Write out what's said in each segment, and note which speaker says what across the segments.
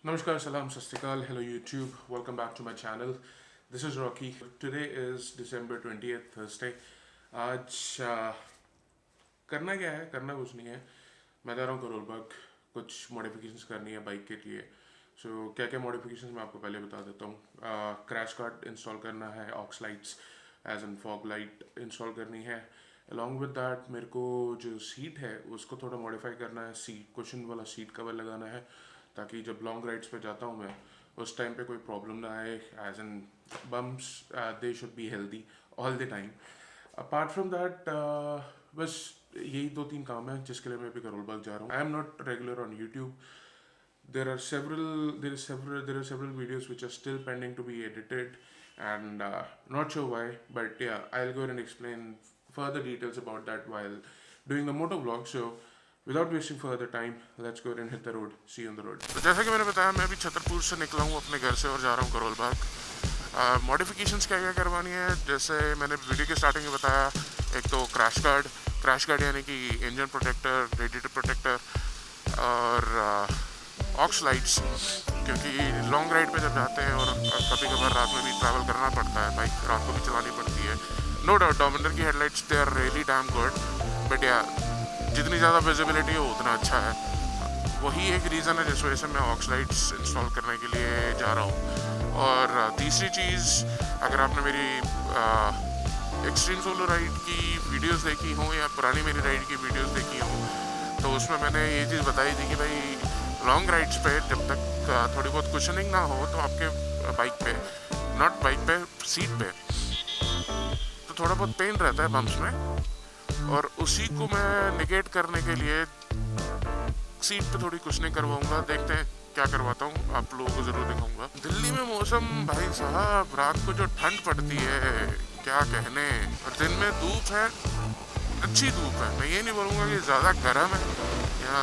Speaker 1: Namaskar, salam, sastikal, hello YouTube, welcome back to my channel. This is Rocky. Today is December 20th, Thursday. आज करना क्या है? करना कुछ नहीं है. मैं जा रहा हूँ करोल बाग. कुछ मॉडिफिकेशंस करनी है बाइक के लिए. सो क्या क्या मॉडिफिकेशंस मैं आपको पहले बता देता हूँ. क्रैश गार्ड इंस्टॉल करना है, aux lights as an fog light install करनी है. अलॉन्ग विद दैट मेरे को जो सीट है उसको थोड़ा मॉडिफाई करना है. सीट कुशन वाला सीट कवर लगाना है ताकि जब लॉन्ग राइड्स पे जाता हूँ मैं उस टाइम पे कोई प्रॉब्लम ना आए. As an bums they should be healthy all the time. Apart from that बस यही 2-3 काम है जिसके लिए मैं अभी करोल बाग जा रहा हूँ. I am not regular on YouTube. There are several videos which are still pending to be edited, and not sure why, but yeah, I'll go ahead and explain further details about that while doing the motor vlog. So without wasting further time, let's go ahead and hit the road. See you on the road. तो जैसा कि मैंने बताया, मैं अभी छतरपुर से निकला हूँ अपने घर से और जा रहा हूँ करोल बाग. मॉडिफिकेशंस क्या क्या करवानी है, जैसे मैंने वीडियो के स्टार्टिंग में बताया. एक तो क्रैश गार्ड यानी कि इंजन प्रोटेक्टर, रेडिएटर प्रोटेक्टर और ऑक्स लाइट्स, क्योंकि लॉन्ग राइड पे जब जाते हैं और कभी कभार रात में भी ट्रैवल करना पड़ता है, बाइक रात को भी चलानी पड़ती है. नो डाउट डोमिनर की headlights they are really damn good, but yeah जितनी ज़्यादा विजिबिलिटी हो उतना अच्छा है. वही एक रीज़न है जिस वजह से मैं ऑक्स लाइट्स इंस्टॉल करने के लिए जा रहा हूँ. और तीसरी चीज़, अगर आपने मेरी एक्सट्रीम सोलो राइड की वीडियोस देखी हों या पुरानी मेरी राइड की वीडियोस देखी हों, तो उसमें मैंने ये चीज़ बताई थी कि भाई लॉन्ग राइड्स पे जब तक थोड़ी बहुत कुशनिंग ना हो तो आपके बाइक पे, नॉट बाइक पे, सीट पे तो थोड़ा बहुत पेन रहता है बम्प्स में. और उसी को मैं निगेट करने के लिए सीट पे थोड़ी कुशनिंग करवाऊंगा. देखते हैं क्या करवाता हूँ, आप लोगों को ज़रूर दिखाऊंगा. दिल्ली में मौसम भाई साहब, रात को जो ठंड पड़ती है क्या कहने, और दिन में धूप है, अच्छी धूप है. मैं ये नहीं बोलूँगा कि ज़्यादा गर्म है या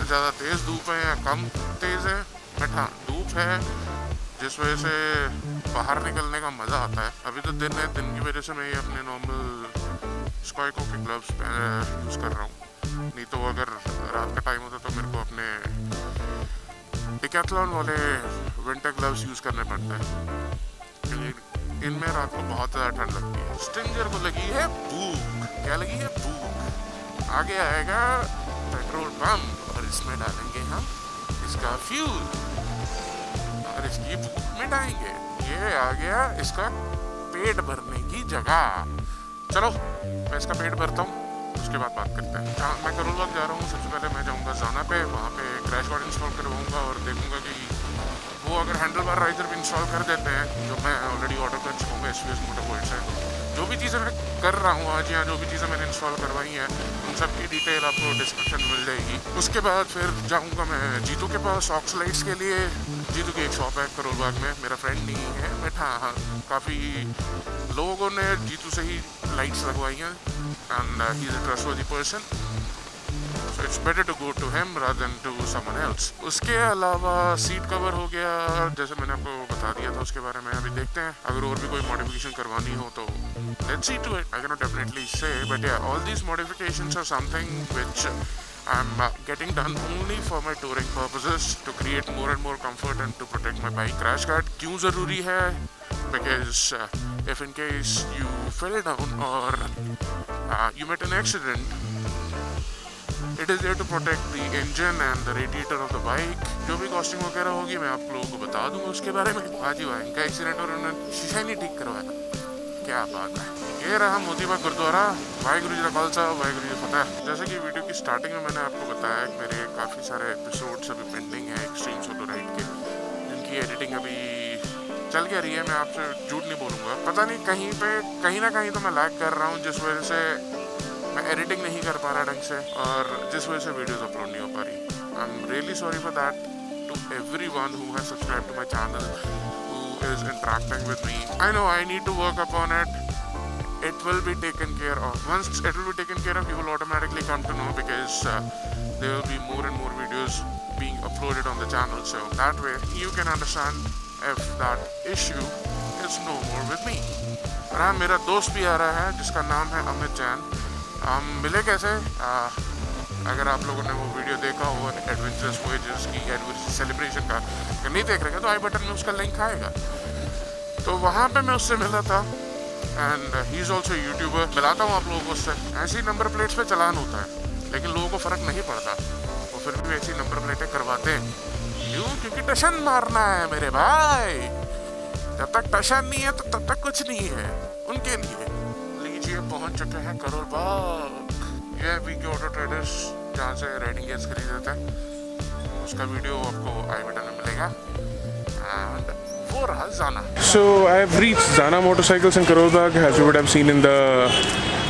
Speaker 1: ज़्यादा तेज़ धूप है या कम तेज़ है, बट हाँ धूप है जिस वजह से बाहर निकलने का मज़ा आता है. अभी तो दिन है, दिन की वजह से मैं ये अपने नॉर्मल स्कॉइको के ग्लव्स यूज़ कर रहा हूँ. नहीं तो अगर रात का टाइम होता तो मेरे को अपने ecld वाले विंटर ग्लव्स यूज़ करने पड़ते हैं, क्योंकि इनमें रात को बहुत ज़्यादा ठंड लगती है. स्ट्रिंजर को लगी है भूख. क्या लगी है? भूख. आगे आएगा पेट्रोल पंप और इसमें डालेंगे हम इसका फ्यूल और इसकी भूख मिटाएंगे. ये आ गया इसका पेट भरने की जगह. चलो मैं इसका पेट भरता हूँ, उसके बाद बात करते हैं. जहाँ मैं करोल बाग जा रहा हूँ, सबसे पहले मैं जाऊँगा ZANA पे. वहाँ पे क्रैश गार्ड इंस्टॉल करवाऊँगा और देखूँगा कि वो अगर हैंडल बार राइजर भी इंस्टॉल कर देते हैं, जो मैं ऑलरेडी ऑर्डर कर चुका हूँ SVS मोटर पॉइंट से. जो भी चीज़ें मैं कर रहा हूँ आज, यहाँ जो भी चीज़ें मैंने इंस्टॉल करवाई हैं उन सब की डिटेल आपको डिस्क्रिप्शन में मिल जाएगी. उसके बाद फिर जाऊँगा मैं जीतू के पास ऑक्स लाइट्स के लिए. जीतू की एक शॉप है करोल बाग में. मेरा फ्रेंड नहीं है, बट हाँ काफ़ी लोगों ने जीतू से ही लाइट्स लगवाई हैं, and he is a trustworthy person. So it's better to go to him rather than to someone else. उसके अलावा सीट कवर हो गया, जैसे मैंने आपको बता दिया था उसके बारे में. अभी देखते हैं अगर और भी कोई मॉडिफिकेशन करवानी हो तो let's see to it. I cannot definitely say, but yeah, all these modifications are something which I'm getting done only for my touring purposes, to create more and more comfort and to protect my bike. Crash guard क्यों ज़रूरी है? Because if in case you fell down or you met an accident, it is there to protect the engine and the radiator of the bike. जो भी costing वगैरह होगी मैं आप लोगों को बता दूंगा उसके बारे में. आज ही हुआ इनका एक्सीडेंट और उन्होंने शीशा ही नहीं ठीक करवाया. क्या बात है. ये रहा मोदी बाग गुरुद्वारा. वाहिगुरु जी का खालसा, वाहिगुरु जी की फतेह. जैसे कि वीडियो की स्टार्टिंग में मैंने आपको बताया कि मेरे काफ़ी सारे एपिसोड्स अभी पेंडिंग हैं एक्सट्रीम सोलो राइड के, जिनकी एडिटिंग अभी चल क्या रही है. मैं आपसे झूठ नहीं बोलूँगा, पता नहीं कहीं ना कहीं तो मैं लैग कर रहा हूँ, जिस वजह से मैं एडिटिंग नहीं कर पा रहा ढंग से और जिस वजह से वीडियोस अपलोड नहीं हो पा रही. I am really sorry for that to everyone who has subscribed to my channel, who is interacting with me. I know I need to work upon it. It will be taken care of. Once it will be taken care of, you will automatically come to know, because there will be more and more videos being uploaded on the channel. So that way you can understand if that issue is no more with me. और हाँ, मेरा दोस्त भी आ रहा है जिसका नाम है अमित जैन. हम मिले कैसे? अगर आप लोगों ने वो वीडियो देखा हो एडवेंचरस वॉयेजेस की, सेलिब्रेशन का, अगर नहीं देख रहे तो आई बटन में उसका लिंक आएगा। तो वहाँ पे मैं उससे मिला था and he is also YouTuber. मिलाता हूँ आप लोगों को उससे। ऐसी नंबर प्लेट्स पे चलान होता है लेकिन लोगों को फ़र्क नहीं पड़ता, वो फिर भी ऐसी नंबर प्लेटें करवाते हैं। क्यों? क्योंकि टशन मारना है मेरे भाई। जब तक टशन नहीं है तो तब तक कुछ नहीं है उनके लिए। लीजिए पहुँच चुके हैं करोल बाग। यह वीके ऑटो ट्रेडर्स जहाँ से राइडिंग गियर्स खरीदते हैं, उसका वीडियो आपको आई बटन में मिलेगा। एंड वो रहा ZANA। So I have reached ZANA Motorcycles in Karol Bagh, as you would have seen in the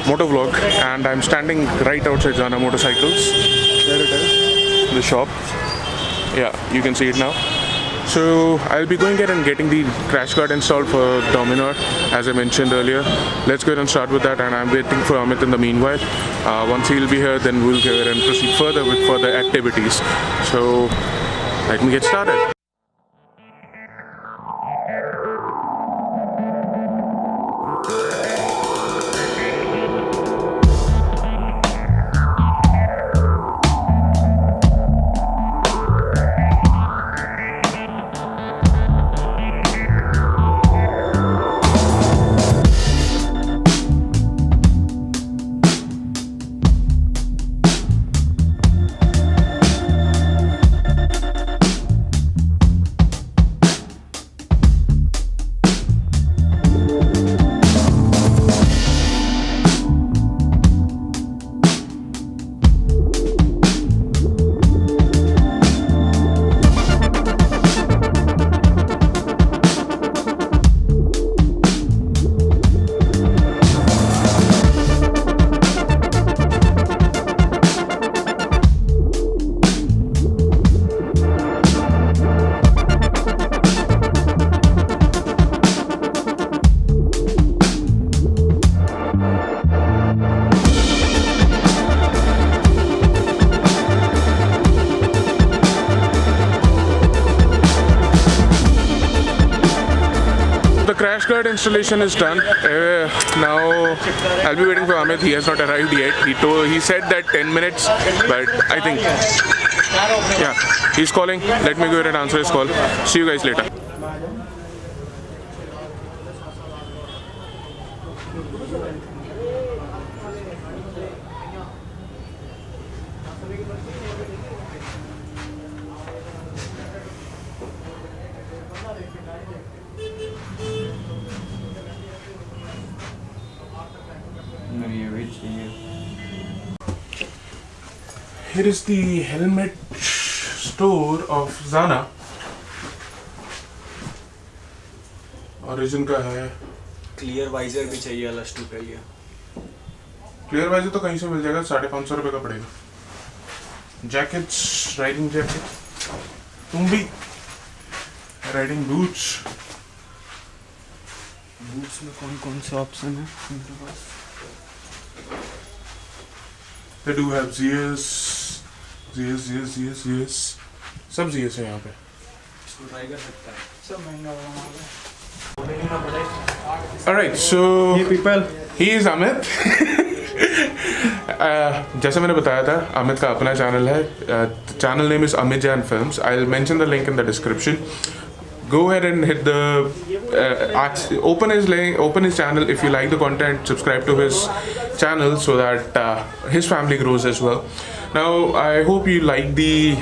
Speaker 1: motor vlog, and I'm standing right outside ZANA Motorcycles. There it is, the shop. Yeah, you can see it now. So I'll be going ahead and getting the crash guard installed for Dominar, as I mentioned earlier. Let's go ahead and start with that, and I'm waiting for Amit in the meanwhile. Once he'll be here, then we'll go ahead and proceed further with further activities. So let me get started. The crash guard installation is done. Now I'll be waiting for Amit. He has not arrived yet. He said that 10 minutes, but I think yeah, he's calling. Let me go ahead and answer his call. See you guys later. Here is the helmet store of ZANA. Origin का है।
Speaker 2: Clear visor भी चाहिए अलग to के लिए।
Speaker 1: Clear visor तो कहीं से मिल जाएगा, 550 रुपये का पड़ेगा। जैकेट्स, राइडिंग जैकेट, तुम भी राइडिंग बूट्स।
Speaker 2: बूट्स में कौन कौन से ऑप्शन है उनके पास?
Speaker 1: They do have ZS, सब ZS है यहाँ पे।
Speaker 2: इसको ट्राई कर सकता है। सब महंगा होगा।
Speaker 1: Alright, so
Speaker 2: people,
Speaker 1: he is Amit. जैसे मैंने बताया था, अमित का अपना चैनल है। Channel name is Amit Jain films. I'll mention the link in the description. Go ahead and hit the open his channel if you like the content. Subscribe to his channel so that his family grows as well. Now I hope you like the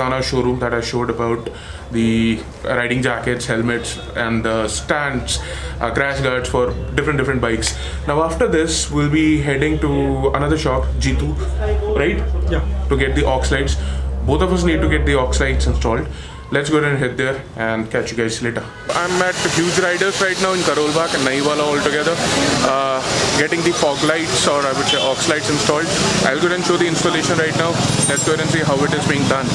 Speaker 1: ZANA showroom that I showed about the riding jackets, helmets, and the stands, crash guards for different bikes. Now after this we'll be heading to another shop, G2, right?
Speaker 2: Yeah.
Speaker 1: To get the aux lights. Both of us need to get the aux lights installed. Let's go ahead and head there and catch you guys later. I'm at Huge Riders right now in Karol Bagh and Naiwaala all together, getting the fog lights, or I would say aux lights installed. I'll go ahead and show the installation right now. Let's go ahead and see how it is being done.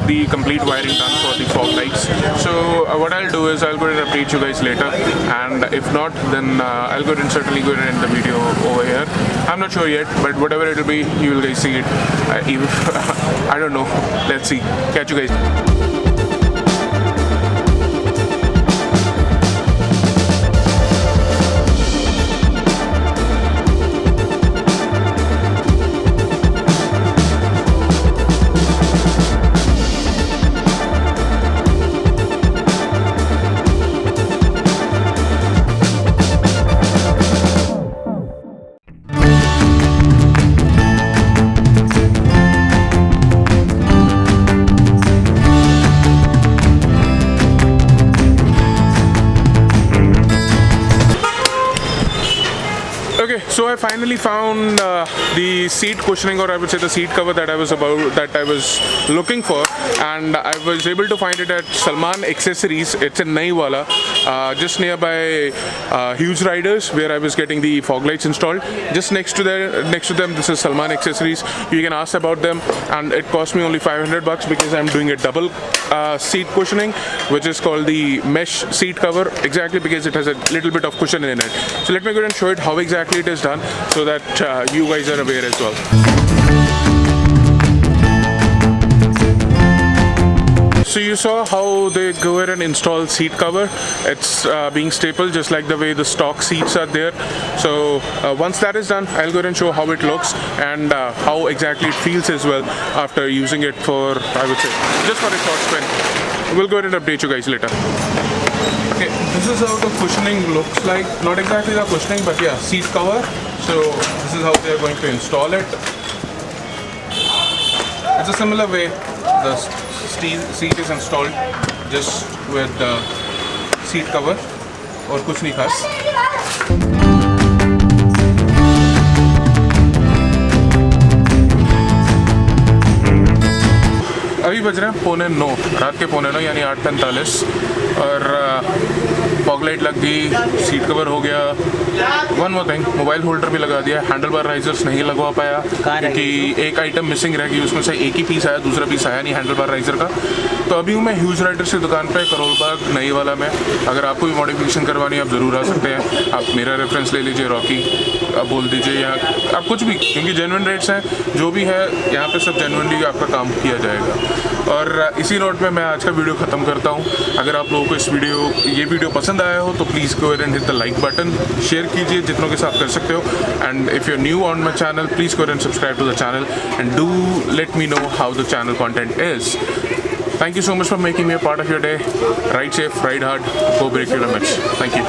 Speaker 1: the complete wiring done for the fog lights. So what I'll do is I'll go ahead and update you guys later, and if not, then I'll go ahead and certainly go ahead and end the video over here. I'm not sure yet, but whatever it will be, you will guys see it. I don't know. Let's see. Catch you guys. Okay, so I finally found the seat cushioning, or I would say the seat cover that I was looking for, and I was able to find it at Salman Accessories. It's in Naiwaala, just nearby Huge Riders, where I was getting the fog lights installed. Just next to them, this is Salman Accessories. You can ask about them, and it cost me only $500 because I'm doing a double seat cushioning, which is called the mesh seat cover, exactly because it has a little bit of cushion in it. So let me go ahead and show it how exactly it is done, so that you guys are aware as well. So you saw how they go ahead and install seat cover. It's being stapled just like the way the stock seats are there. So once that is done, I'll go ahead and show how it looks and how exactly it feels as well after using it for, I would say, just for a short spin. We'll go ahead and update you guys later. Okay, this is how the cushioning looks like. Not exactly the cushioning, but yeah, seat cover. So this is how they are going to install it. It's a similar way the seat is installed, just with the seat cover और कुछ नहीं खास. अभी बज रहे हैं 9:45, रात के 9:45 यानी 8:45, और फॉग लाइट लग गई, सीट कवर हो गया. One more thing, mobile holder भी लगा दिया. हैंडल बार राइजर्स नहीं लगवा पाया क्योंकि एक आइटम मिसिंग रह गई, उसमें से एक ही पीस आया, दूसरा पीस आया नहीं हैंडल बार राइजर का. तो अभी हूँ मैं ह्यूज राइडर्स की दुकान पे, करोल बाग नईवाला में. अगर आपको भी मॉडिफिकेशन करवानी है आप ज़रूर आ सकते हैं. आप मेरा रेफरेंस ले लीजिए, रॉकी, आप बोल दीजिए, या आप कुछ भी, क्योंकि जेन्युइन रेट्स हैं. जो भी है यहाँ पे सब जेन्युइनली आपका काम किया जाएगा. और इसी नोट में मैं आज का वीडियो ख़त्म करता हूँ. अगर आप लोगों को ये वीडियो पसंद आया हो तो please go and hit the like button, share कीजिए जितनों के साथ कर सकते हो. And if you are new on my channel, please go and subscribe to the channel and do let me know how the channel content is. Thank you so much for making me a part of your day. Ride safe, ride hard, go break your limits. Thank you.